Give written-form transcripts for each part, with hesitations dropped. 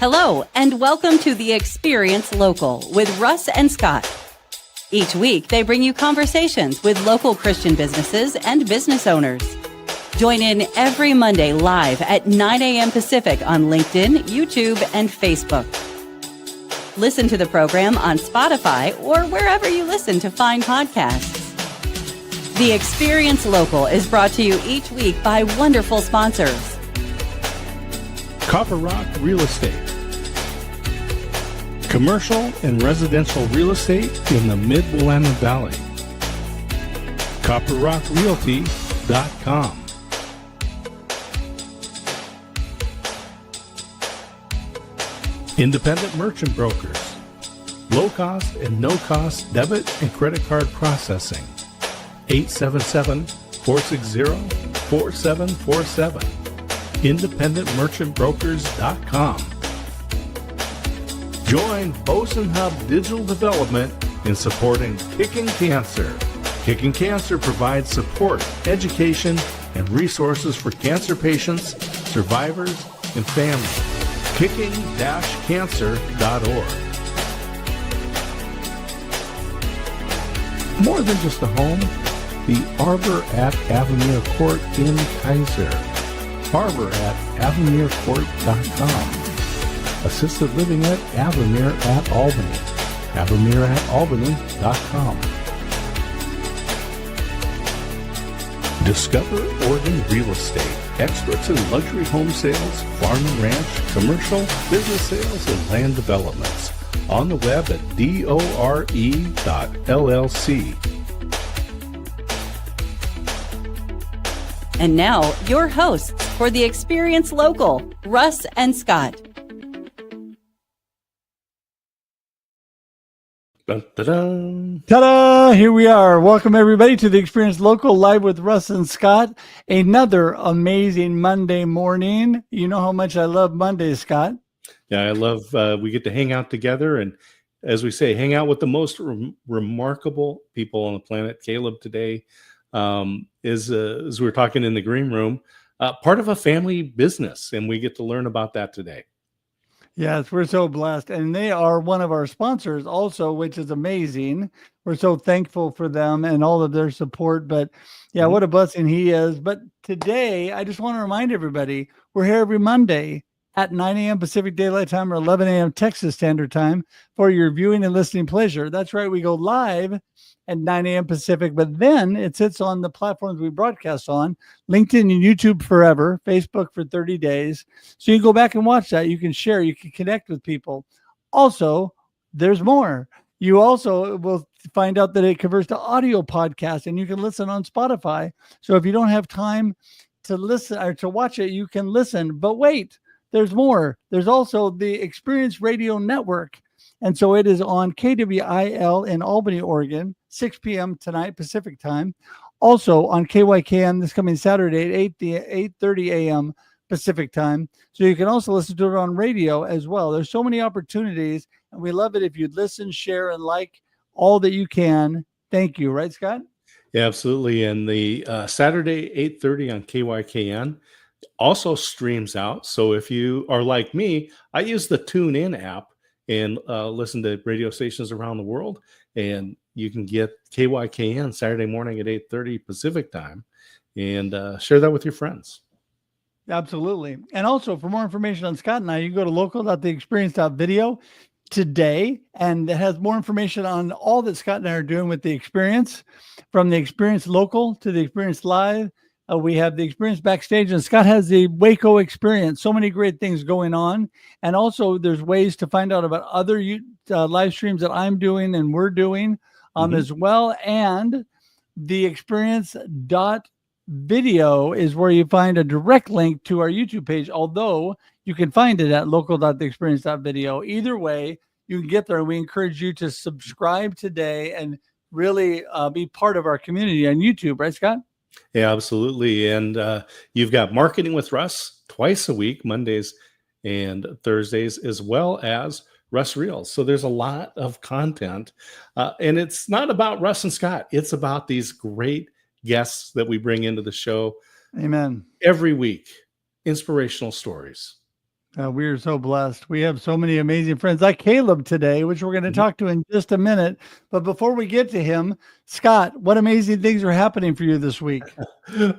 Hello, and welcome to the Experience Local with Russ and Scott. Each week, they bring you conversations with local Christian businesses and business owners. Join in every Monday live at 9 a.m. Pacific on LinkedIn, YouTube, and Facebook. Listen to the program on Spotify or wherever you listen to find podcasts. The Experience Local is brought to you each week by wonderful sponsors. Copper Rock Real Estate. Commercial and residential real estate in the Mid-Willamette Valley. CopperRockRealty.com. Independent Merchant Brokers. Low-cost and no-cost debit and credit card processing. 877-460-4747. IndependentMerchantBrokers.com. Join Boson Hub Digital Development in supporting Kicking Cancer. Kicking Cancer provides support, education, and resources for cancer patients, survivors, and families. Kicking-cancer.org. More than just a home, the Arbor at Avenir Court in Kaiser. Arbor at AvenirCourt.com. Assisted living at Avenir at Albany. AvenirAtAlbany.com. Discover Oregon Real Estate. Experts in luxury home sales, farm and ranch, commercial, business sales, and land developments. On the web at dore.llc. And now, your hosts for the Experience Local, Russ and Scott. Dun, dun, dun. Ta-da! Here we are. Welcome, everybody, to the Experience Local, live with Russ and Scott. Another amazing Monday morning. You know how much I love Mondays, Scott. Yeah, I love we get to hang out together and, as we say, hang out with the most remarkable people on the planet. Caleb today is, as we were talking in the green room, part of a family business, and we get to learn about that today. Yes, we're so blessed. And they are one of our sponsors also, which is amazing. We're so thankful for them and all of their support. But yeah, what a blessing he is. But today, I just want to remind everybody, we're here every Monday at 9 a.m. Pacific Daylight Time or 11 a.m. Texas Standard Time for your viewing and listening pleasure. That's right. We go live at 9 a.m. Pacific, but then it sits on the platforms we broadcast on, LinkedIn and YouTube forever, Facebook for 30 days. So you can go back and watch that. You can share, you can connect with people. Also, there's more. You also will find out that it converts to audio podcast and you can listen on Spotify. So if you don't have time to listen or to watch it, you can listen. But wait, there's more. There's also the Experience Radio Network. And so it is on KWIL in Albany, Oregon, 6 p.m. tonight, Pacific time. Also on KYKN this coming Saturday at 8:30 a.m. Pacific time. So you can also listen to it on radio as well. There's so many opportunities, and we love it if you'd listen, share, and like all that you can. Thank you. Right, Scott? Yeah, absolutely. And the Saturday, 8:30 on KYKN also streams out. So if you are like me, I use the TuneIn app and listen to radio stations around the world. And you can get KYKN Saturday morning at 8:30 Pacific time and share that with your friends. Absolutely. And also for more information on Scott and I, you can go to local.theexperience.video today, and it has more information on all that Scott and I are doing with the Experience, from the Experience Local to the Experience Live. We have the Experience Backstage, and Scott has the Waco Experience. So many great things going on. And also there's ways to find out about other live streams that I'm doing and we're doing as well. And the Experience.video is where you find a direct link to our YouTube page, although you can find it at local.theexperience.video. Either way, you can get there. We encourage you to subscribe today and really be part of our community on YouTube. Right, Scott? Yeah, absolutely. And you've got Marketing with Russ twice a week, Mondays and Thursdays, as well as Russ Reels. So there's a lot of content. And it's not about Russ and Scott. It's about these great guests that we bring into the show. Amen. Every week, inspirational stories. We are so blessed. We have so many amazing friends like Caleb today, which we're going to talk to in just a minute. But before we get to him, Scott, what amazing things are happening for you this week?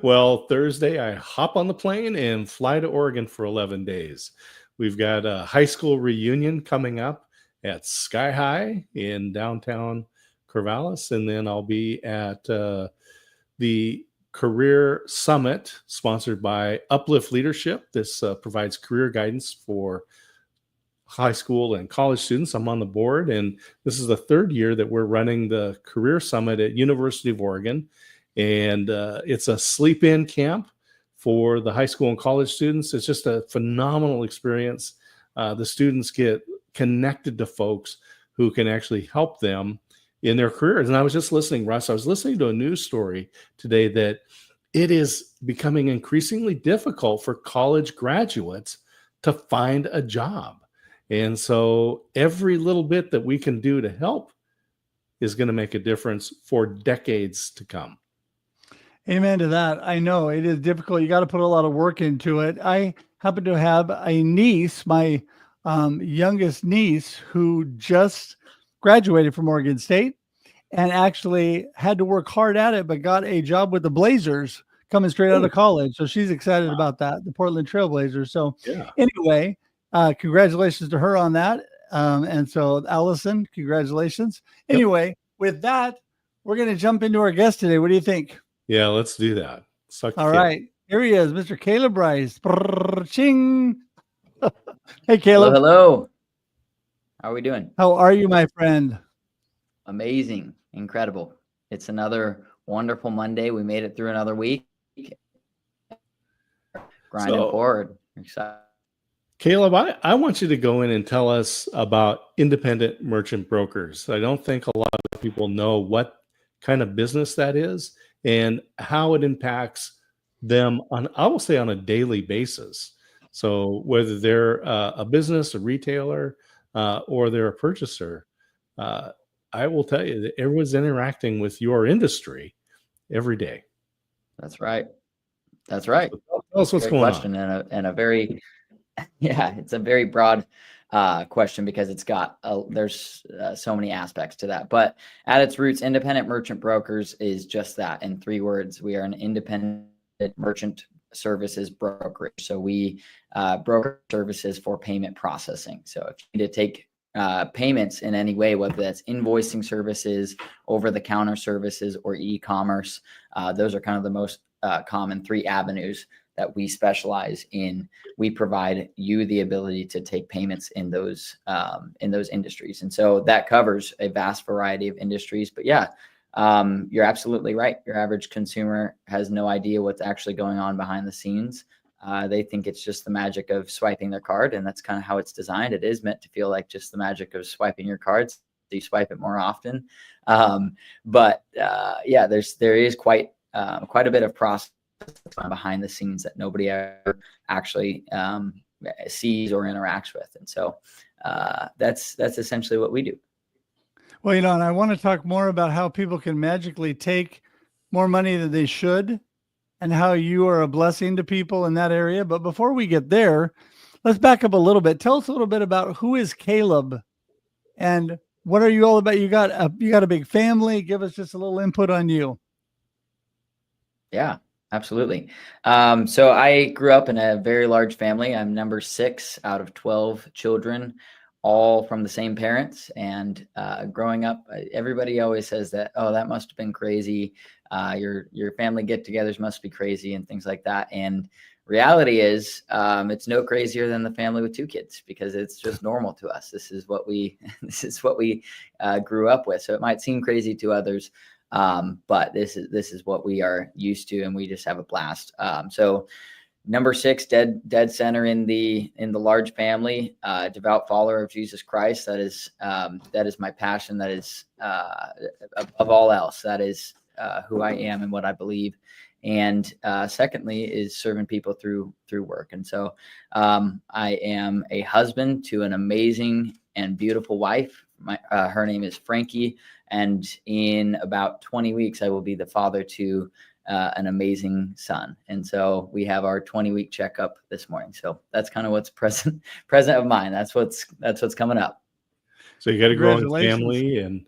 Well, Thursday, I hop on the plane and fly to Oregon for 11 days. We've got a high school reunion coming up at Sky High in downtown Corvallis. And then I'll be at the Career Summit sponsored by Uplift Leadership. This provides career guidance for high school and college students. I'm on the board, and this is the third year that we're running the Career Summit at University of Oregon. And it's a sleep-in camp for the high school and college students. It's just a phenomenal experience. The students get connected to folks who can actually help them in their careers. And I was just listening, Russ, I was listening to a news story today that it is becoming increasingly difficult for college graduates to find a job. And so every little bit that we can do to help is going to make a difference for decades to come. Amen to that. I know it is difficult. You got to put a lot of work into it. I happen to have a niece, my youngest niece, who just graduated from Oregon State and actually had to work hard at it, but got a job with the Blazers coming straight out of college. So she's excited about that, the Portland Trail Blazers. So anyway, congratulations to her on that. And so Allison, congratulations. Anyway, with that, we're going to jump into our guest today. What do you think? Yeah, let's do that. All right. Here he is, Mr. Caleb Rice. Ching. Hey, Caleb. Hello. How are we doing? How are you, my friend? Amazing. Incredible. It's another wonderful Monday. We made it through another week. Grinding forward. Excited. Caleb, I want you to go in and tell us about independent merchant brokers. I don't think a lot of people know what kind of business that is and how it impacts them on, I will say, on a daily basis. So whether they're a business, a retailer, or they're a purchaser, I will tell you that everyone's interacting with your industry every day. That's right. That's right. So tell us what's going on. And a very, it's a very broad question because it's got there's so many aspects to that. But at its roots, independent merchant brokers is just that. In 3 words, we are an independent merchant services brokerage. So we broker services for payment processing. So if you need to take payments in any way, whether that's invoicing services, over-the-counter services, or e-commerce, those are kind of the most common 3 avenues that we specialize in. We provide you the ability to take payments in those industries. And so that covers a vast variety of industries. But you're absolutely right. Your average consumer has no idea what's actually going on behind the scenes. They think it's just the magic of swiping their card, and that's kind of how it's designed. It is meant to feel like just the magic of swiping your cards. So you swipe it more often. There is quite a bit of process behind the scenes that nobody ever actually sees or interacts with. And so that's essentially what we do. Well, and I want to talk more about how people can magically take more money than they should and how you are a blessing to people in that area. But before we get there, let's back up a little bit. Tell us a little bit about who is Caleb and what are you all about? You got a big family. Give us just a little input on you. Yeah, absolutely. So I grew up in a very large family. I'm number 6 out of 12 children, all from the same parents. And growing up, everybody always says that, oh, that must have been crazy. Your family get-togethers must be crazy and things like that. And reality is, it's no crazier than the family with 2 kids because it's just normal to us. This is what we grew up with. So it might seem crazy to others, but this is what we are used to, and we just have a blast. So number 6, dead center in the large family, devout follower of Jesus Christ. That is my passion. That is above all else. That is who I am and what I believe. And secondly is serving people through work. And so I am a husband to an amazing and beautiful wife. Her name is Frankie. And in about 20 weeks, I will be the father to an amazing son. And so we have our 20-week checkup this morning. So that's kind of what's present of mind. That's what's coming up. So you got a growing Congratulations. family,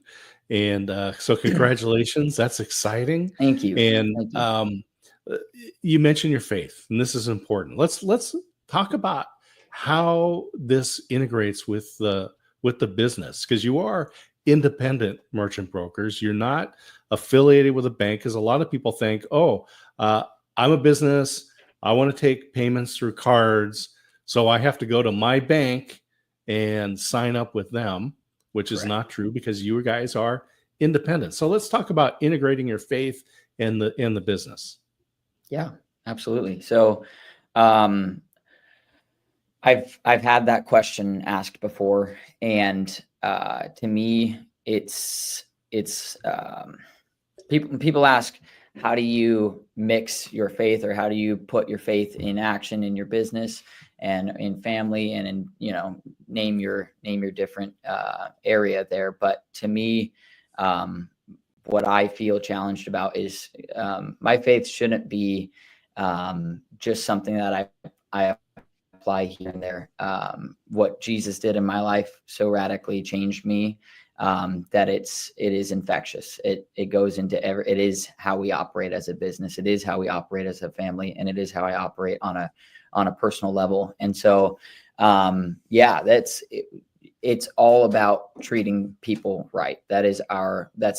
and so congratulations. That's exciting. Thank you. And Thank you. you mentioned your faith, and this is important. Let's talk about how this integrates with the business, because you are independent merchant brokers. You're not affiliated with a bank, because a lot of people think, oh, I'm a business, I want to take payments through cards, so I have to go to my bank and sign up with them, which is Correct. not true, because you guys are independent. So let's talk about integrating your faith in the business. Yeah, absolutely. So I've had that question asked before, and to me, it's people ask, how do you mix your faith, or how do you put your faith in action in your business and in family, and in, name your different area there. But to me, what I feel challenged about is my faith shouldn't be just something that I apply here and there. What Jesus did in my life so radically changed me that it is infectious. It goes into it is how we operate as a business. It is how we operate as a family, and it is how I operate on a personal level. And so, it's all about treating people right. That's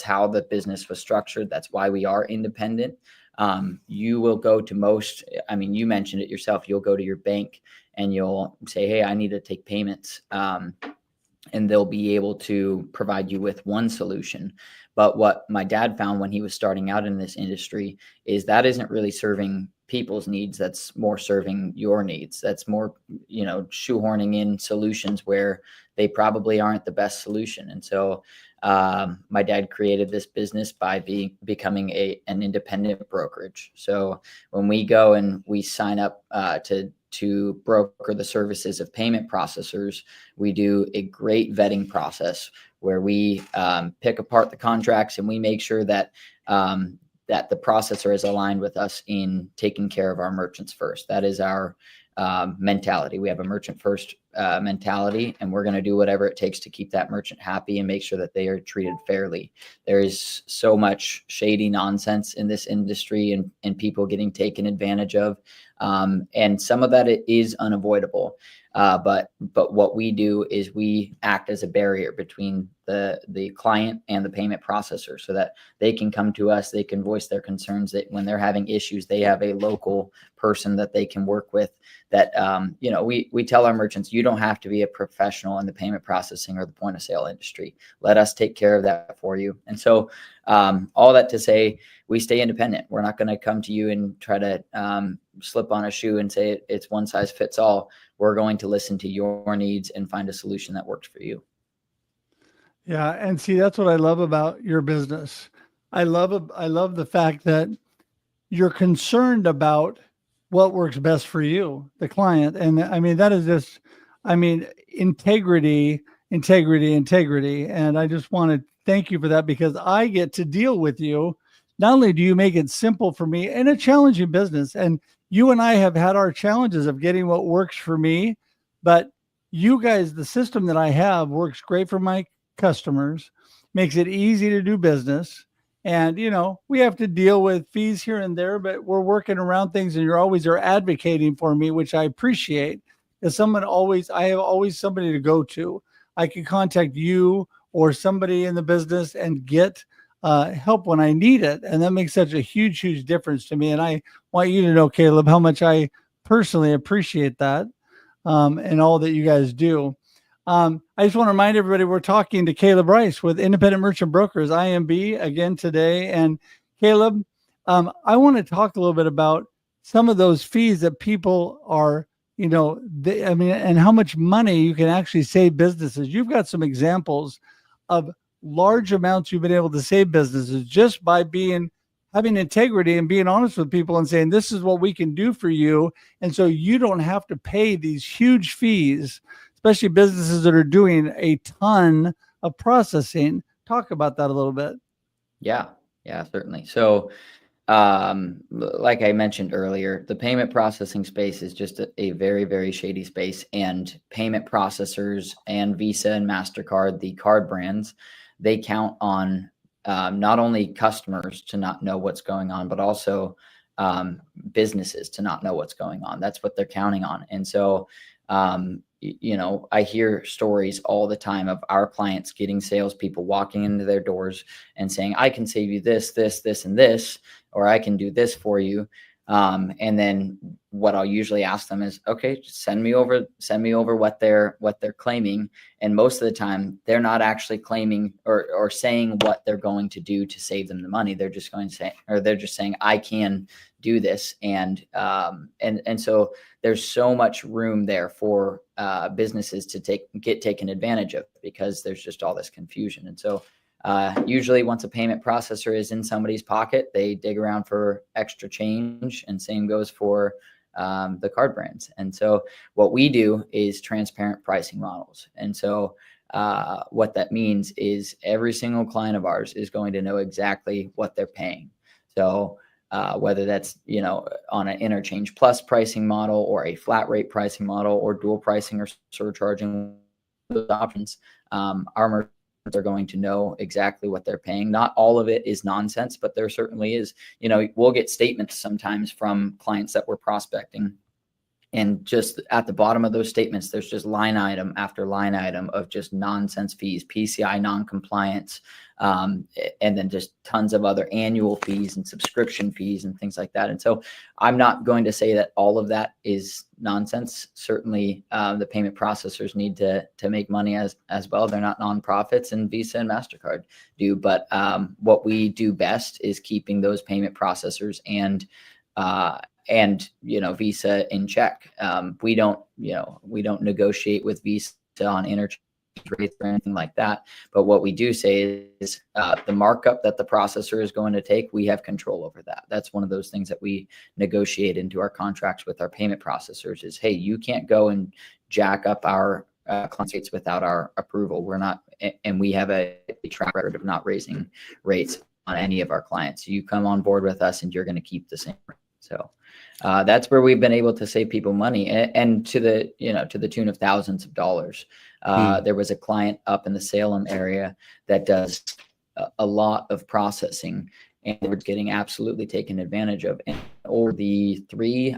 how the business was structured. That's why we are independent. You will go to you mentioned it yourself. You'll go to your bank and you'll say, hey, I need to take payments. And they'll be able to provide you with one solution. But what my dad found when he was starting out in this industry is that isn't really serving people's needs. That's more serving your needs. That's more, shoehorning in solutions where they probably aren't the best solution. And so my dad created this business by becoming an independent brokerage. So when we go and we sign up to broker the services of payment processors, we do a great vetting process where we pick apart the contracts, and we make sure that that the processor is aligned with us in taking care of our merchants first. That is our mentality. We have a merchant first mentality, and we're going to do whatever it takes to keep that merchant happy and make sure that they are treated fairly. There is so much shady nonsense in this industry, and people getting taken advantage of. And some of that is unavoidable. But what we do is we act as a barrier between the client and the payment processor, so that they can come to us, they can voice their concerns, that when they're having issues, they have a local person that they can work with. That we tell our merchants, you don't have to be a professional in the payment processing or the point of sale industry. Let us take care of that for you. And so all that to say, we stay independent. We're not going to come to you and try to slip on a shoe and say it's one size fits all. We're going to listen to your needs and find a solution that works for you. Yeah. And see, that's what I love about your business. I love the fact that you're concerned about what works best for you, the client. And I mean, that is just, integrity. And I just want to thank you for that, because I get to deal with you. Not only do you make it simple for me in a challenging business, and you and I have had our challenges of getting what works for me, but you guys, the system that I have works great for my customers, makes it easy to do business. And, we have to deal with fees here and there, but we're working around things, and you're always are advocating for me, which I appreciate. As I have always somebody to go to. I can contact you or somebody in the business and get help when I need it. And that makes such a huge, huge difference to me. And I want you to know, Caleb, how much I personally appreciate that and all that you guys do. I just want to remind everybody, we're talking to Caleb Rice with Independent Merchant Brokers, IMB, again today. And Caleb, I want to talk a little bit about some of those fees that people are, and how much money you can actually save businesses. You've got some examples of large amounts you've been able to save businesses just by having integrity and being honest with people and saying, this is what we can do for you. And so you don't have to pay these huge fees, especially businesses that are doing a ton of processing. Talk about that a little bit. Yeah, certainly. So like I mentioned earlier, the payment processing space is just a very, very shady space, and payment processors and Visa and MasterCard, the card brands, they count on not only customers to not know what's going on, but also businesses to not know what's going on. That's what they're counting on. And so, I hear stories all the time of our clients getting salespeople walking into their doors and saying, I can save you this, this, this, and this, or I can do this for you. And then what I'll usually ask them is, okay, just send me over what they're claiming. And most of the time they're not actually claiming or saying what they're going to do to save them the money. They're just going to say, or they're just saying, I can do this. And so there's so much room there for businesses to get taken advantage of, because there's just all this confusion. And so usually once a payment processor is in somebody's pocket, they dig around for extra change, and same goes for the card brands. And so what we do is transparent pricing models. And so what that means is every single client of ours is going to know exactly what they're paying. So whether that's, on an interchange plus pricing model, or a flat rate pricing model, or dual pricing or surcharging, those options, our merchants are going to know exactly what they're paying. Not all of it is nonsense, but there certainly is. We'll get statements sometimes from clients that we're prospecting, and just at the bottom of those statements, there's just line item after line item of just nonsense fees, PCI non-compliance, and then just tons of other annual fees and subscription fees and things like that. And so I'm not going to say that all of that is nonsense. Certainly the payment processors need to make money as well. They're not nonprofits, and Visa and MasterCard do. But what we do best is keeping those payment processors and Visa in check. We don't negotiate with Visa on interchange rates or anything like that. But what we do say is the markup that the processor is going to take, we have control over that. That's one of those things that we negotiate into our contracts with our payment processors is, hey, you can't go and jack up our client rates without our approval. We're not, and we have a track record of not raising rates on any of our clients. You come on board with us and you're going to keep the same rate. So that's where we've been able to save people money, and to the tune of thousands of dollars. There was a client up in the Salem area that does a lot of processing, and we're getting absolutely taken advantage of. And over the 3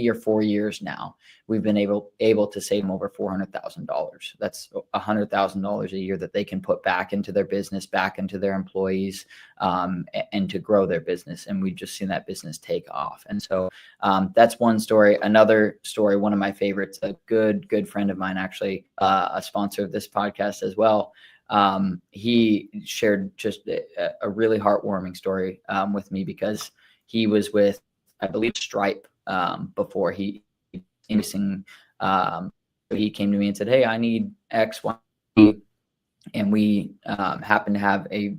or 4 years now, we've been able to save them over $400,000. That's $100,000 a year that they can put back into their business, back into their employees, and to grow their business. And we've just seen that business take off. And so that's one story. Another story, one of my favorites, a good friend of mine, actually a sponsor of this podcast as well. He shared just a really heartwarming story with me, because he was with, I believe, Stripe before he came to me and said, hey, I need X, Y, and we happened to have a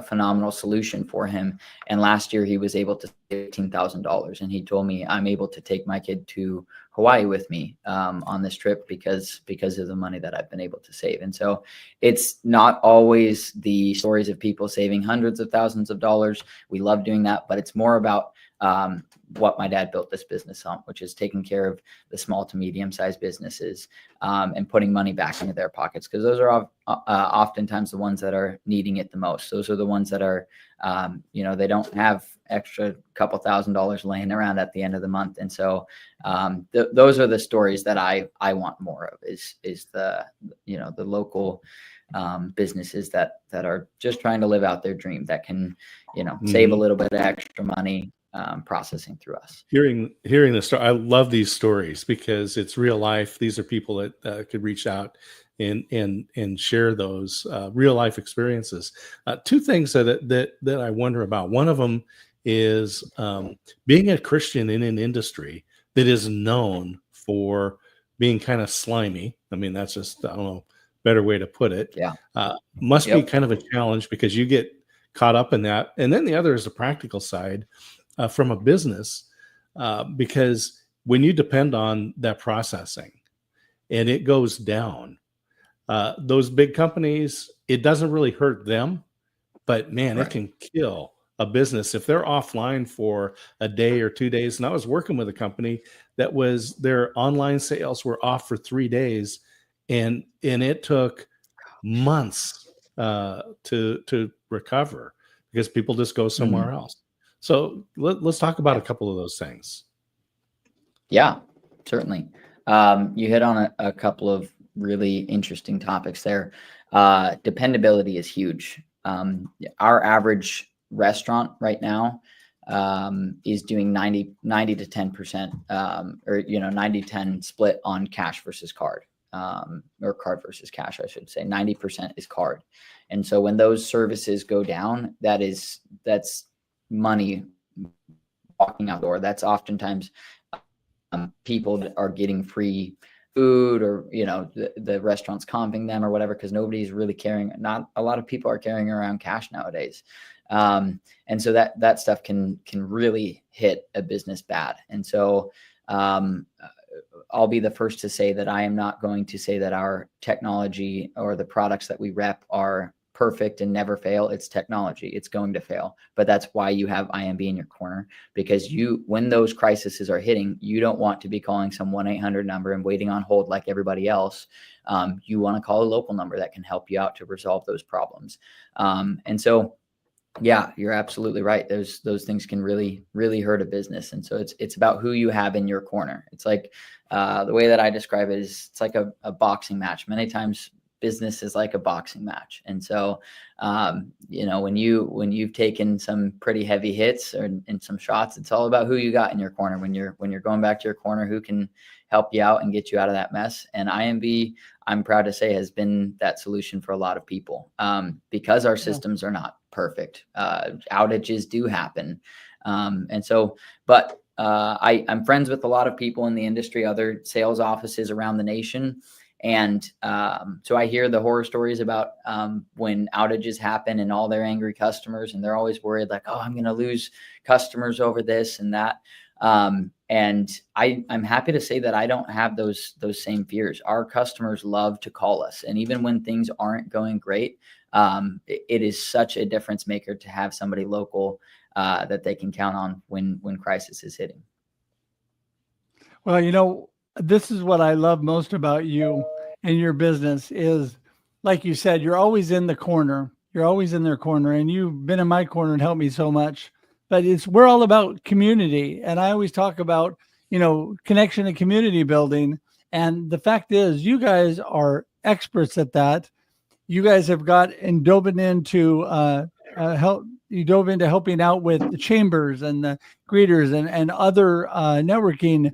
phenomenal solution for him. And last year he was able to save $18,000. And he told me, I'm able to take my kid to Hawaii with me on this trip because of the money that I've been able to save. And so it's not always the stories of people saving hundreds of thousands of dollars. We love doing that, but it's more about what my dad built this business on, which is taking care of the small to medium-sized businesses and putting money back into their pockets, because those are oftentimes the ones that are needing it the most. Those are the ones that are, they don't have extra couple $1,000s laying around at the end of the month. And so those are the stories that I want more of, is the local businesses that are just trying to live out their dream, that can, save a little bit of extra money processing through us. Hearing the story, I love these stories because it's real life. These are people that could reach out and share those real life experiences. Two things that I wonder about. One of them is being a Christian in an industry that is known for being kind of slimy. I mean, that's just, I don't know, better way to put it. Yeah. Must be kind of a challenge, because you get caught up in that. And then the other is the practical side from a business, because when you depend on that processing and it goes down, those big companies, it doesn't really hurt them, but man, It can kill a business, if they're offline for a day or 2 days, and I was working with a company that was their online sales were off for 3 days, and it took months to recover because people just go somewhere else. So let's talk about a couple of those things. Yeah, certainly. You hit on a couple of really interesting topics there. Dependability is huge. Our average restaurant right now is doing 90 to 10%, or 90-10 split on cash versus card, or card versus cash, I should say. 90% is card. And so when those services go down, that's money walking out the door. That's oftentimes people that are getting free food, or the restaurant's comping them or whatever, because nobody's really carrying. Not a lot of people are carrying around cash nowadays, and so that stuff can really hit a business bad. And so I'll be the first to say that I am not going to say that our technology or the products that we rep are perfect and never fail. It's technology. It's going to fail. But that's why you have IMB in your corner, because when those crises are hitting, you don't want to be calling some 1-800 number and waiting on hold like everybody else. You want to call a local number that can help you out to resolve those problems. And so, yeah, you're absolutely right. Those things can really, really hurt a business. And so it's about who you have in your corner. It's like the way that I describe it is it's like a boxing match. Many times business is like a boxing match. And so, when you've taken some pretty heavy hits and some shots, it's all about who you got in your corner. When you're going back to your corner, who can help you out and get you out of that mess. And IMB, I'm proud to say, has been that solution for a lot of people, because our systems are not perfect. Outages do happen. And so, but I'm friends with a lot of people in the industry, other sales offices around the nation. And so I hear the horror stories about when outages happen and all their angry customers, and they're always worried like, oh, I'm going to lose customers over this and that. And I'm happy to say that I don't have those same fears. Our customers love to call us. And even when things aren't going great, it is such a difference maker to have somebody local that they can count on when crisis is hitting. Well, this is what I love most about you and your business is, like you said, you're always in the corner. You're always in their corner, and you've been in my corner and helped me so much. But we're all about community. And I always talk about, connection and community building. And the fact is, you guys are experts at that. You guys have got and dove into helping out with the chambers and the greeters and other networking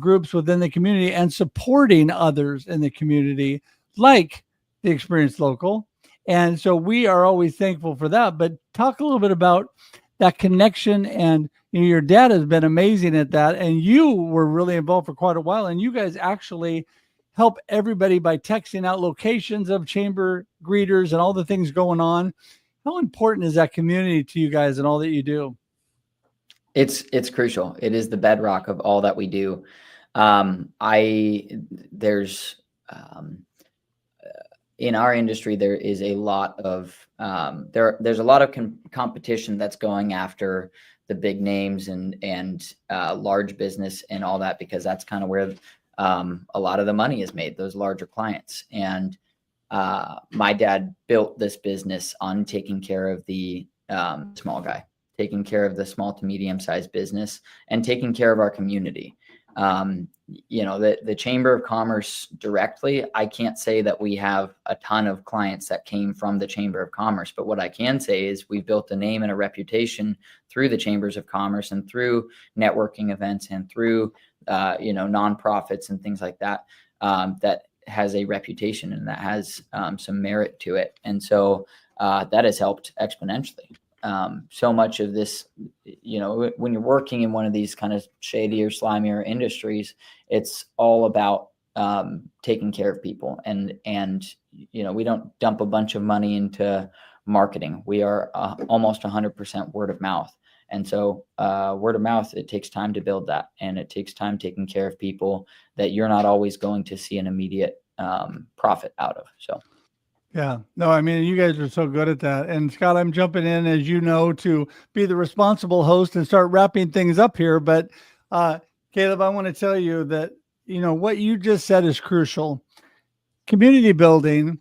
groups within the community, and supporting others in the community, like the Experience Local. And so we are always thankful for that. But talk a little bit about that connection. And your dad has been amazing at that, and you were really involved for quite a while. And you guys actually help everybody by texting out locations of chamber greeters and all the things going on. How important is that community to you guys and all that you do? It's crucial. It is the bedrock of all that we do. In our industry, there is a lot of there's a lot of competition that's going after the big names and large business and all that, because that's kind of where a lot of the money is made, those larger clients. And my dad built this business on taking care of the small guy, taking care of the small to medium-sized business, and taking care of our community. The Chamber of Commerce directly, I can't say that we have a ton of clients that came from the Chamber of Commerce, but what I can say is we've built a name and a reputation through the Chambers of Commerce and through networking events and through, nonprofits and things like that, that has a reputation and that has some merit to it. And so that has helped exponentially. So much of this, when you're working in one of these kind of shadier, slimier industries, it's all about taking care of people. And we don't dump a bunch of money into marketing. We are almost 100% word of mouth. And so word of mouth, it takes time to build that. And it takes time taking care of people that you're not always going to see an immediate profit out of. So. Yeah, no, I mean, you guys are so good at that. And Scott, I'm jumping in, as you know, to be the responsible host and start wrapping things up here. But Caleb, I want to tell you that, what you just said is crucial. Community building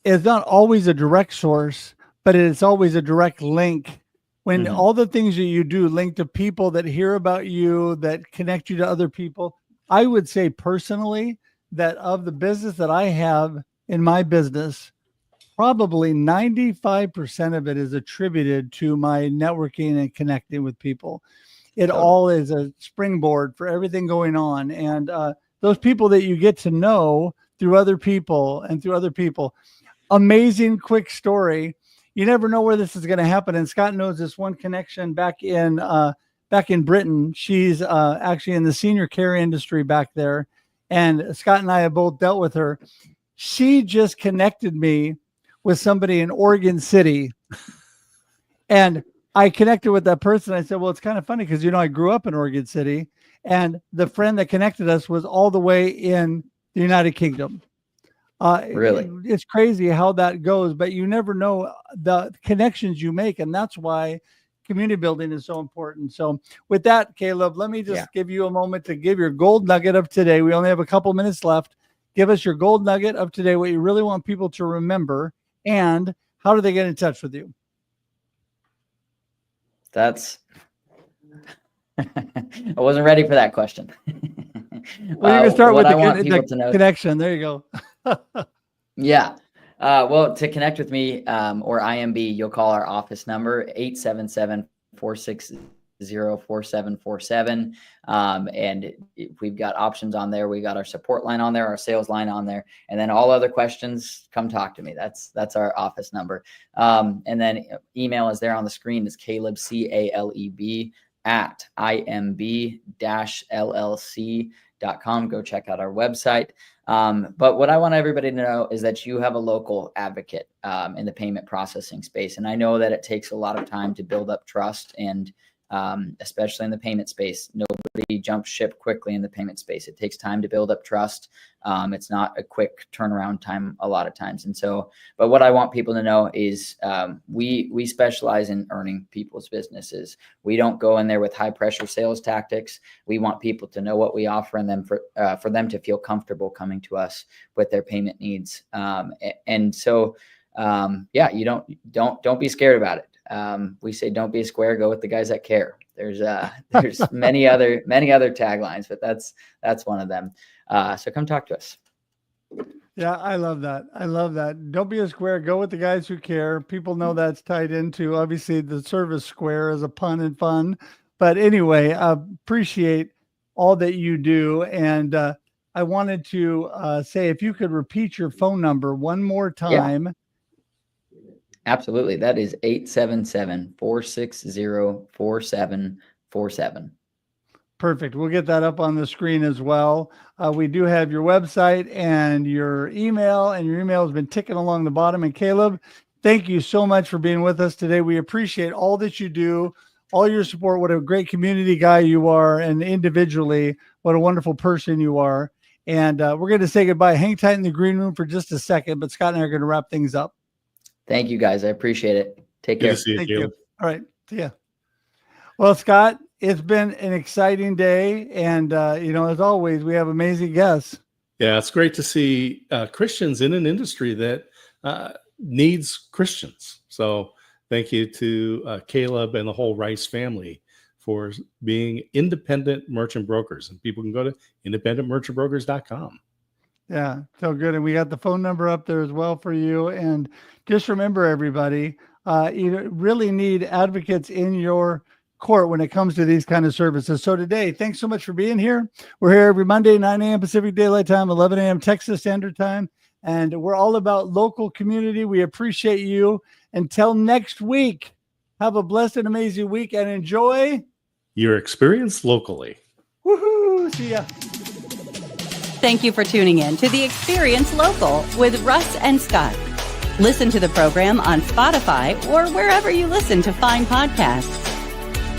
is not always a direct source, but it's always a direct link. When all the things that you do link to people that hear about you, that connect you to other people, I would say personally that of the business that I have in my business, probably 95% of it is attributed to my networking and connecting with people. It all is a springboard for everything going on. And those people that you get to know through other people. Amazing quick story. You never know where this is going to happen. And Scott knows this one connection back in Britain. She's actually in the senior care industry back there. And Scott and I have both dealt with her. She just connected me with somebody in Oregon City. And I connected with that person. I said, well, it's kind of funny because, I grew up in Oregon City, and the friend that connected us was all the way in the United Kingdom. Really? It's crazy how that goes, but you never know the connections you make. And that's why community building is so important. So with that, Caleb, let me just give you a moment to give your gold nugget of today. We only have a couple minutes left. Give us your gold nugget of today, what you really want people to remember, and how do they get in touch with you? I wasn't ready for that question. Well, you can start with the connection. There you go. Yeah. Well, to connect with me or IMB, you'll call our office number 877-460-4747. And we've got options on there. We got our support line on there, our sales line on there, and then all other questions, come talk to me. That's our office number. And then email is there on the screen. It's Caleb, CALEB @imb-llc.com. Go check out our website. But what I want everybody to know is that you have a local advocate in the payment processing space. And I know that it takes a lot of time to build up trust, and especially in the payment space, nobody jumps ship quickly in the payment space. It takes time to build up trust. It's not a quick turnaround time a lot of times. And so, but what I want people to know is we specialize in earning people's businesses. We don't go in there with high pressure sales tactics. We want people to know what we offer, and then for them to feel comfortable coming to us with their payment needs. And so, you don't be scared about it. We say, don't be a square, go with the guys that care. There's many other taglines, but that's one of them. So come talk to us. Yeah, I love that. Don't be a square, go with the guys who care. People know that's tied into, obviously, the service square as a pun and fun. But anyway, I appreciate all that you do. And I wanted to say, if you could repeat your phone number one more time. Yeah. Absolutely. That is 877-460-4747. Perfect. We'll get that up on the screen as well. We do have your website and your email, and your email has been ticking along the bottom. And Caleb, thank you so much for being with us today. We appreciate all that you do, all your support. What a great community guy you are, and individually, what a wonderful person you are. And we're going to say goodbye. Hang tight in the green room for just a second, but Scott and I are going to wrap things up. Thank you, guys. I appreciate it. Take care. Thank you. All right. See ya. Well, Scott, it's been an exciting day. And, as always, we have amazing guests. Yeah, it's great to see Christians in an industry that needs Christians. So thank you to Caleb and the whole Rice family for being independent merchant brokers. And people can go to independentmerchantbrokers.com. Yeah, so good. And we got the phone number up there as well for you. And just remember, everybody, you really need advocates in your court when it comes to these kind of services. So today, thanks so much for being here. We're here every Monday, 9 a.m. Pacific Daylight Time, 11 a.m. Texas Standard Time. And we're all about local community. We appreciate you. Until next week, have a blessed and amazing week, and enjoy your experience locally. Woohoo! See ya. Thank you for tuning in to The Experience Local with Russ and Scott. Listen to the program on Spotify or wherever you listen to fine podcasts.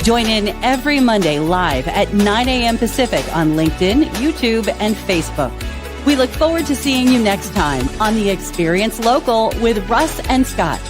Join in every Monday live at 9 a.m. Pacific on LinkedIn, YouTube, and Facebook. We look forward to seeing you next time on The Experience Local with Russ and Scott.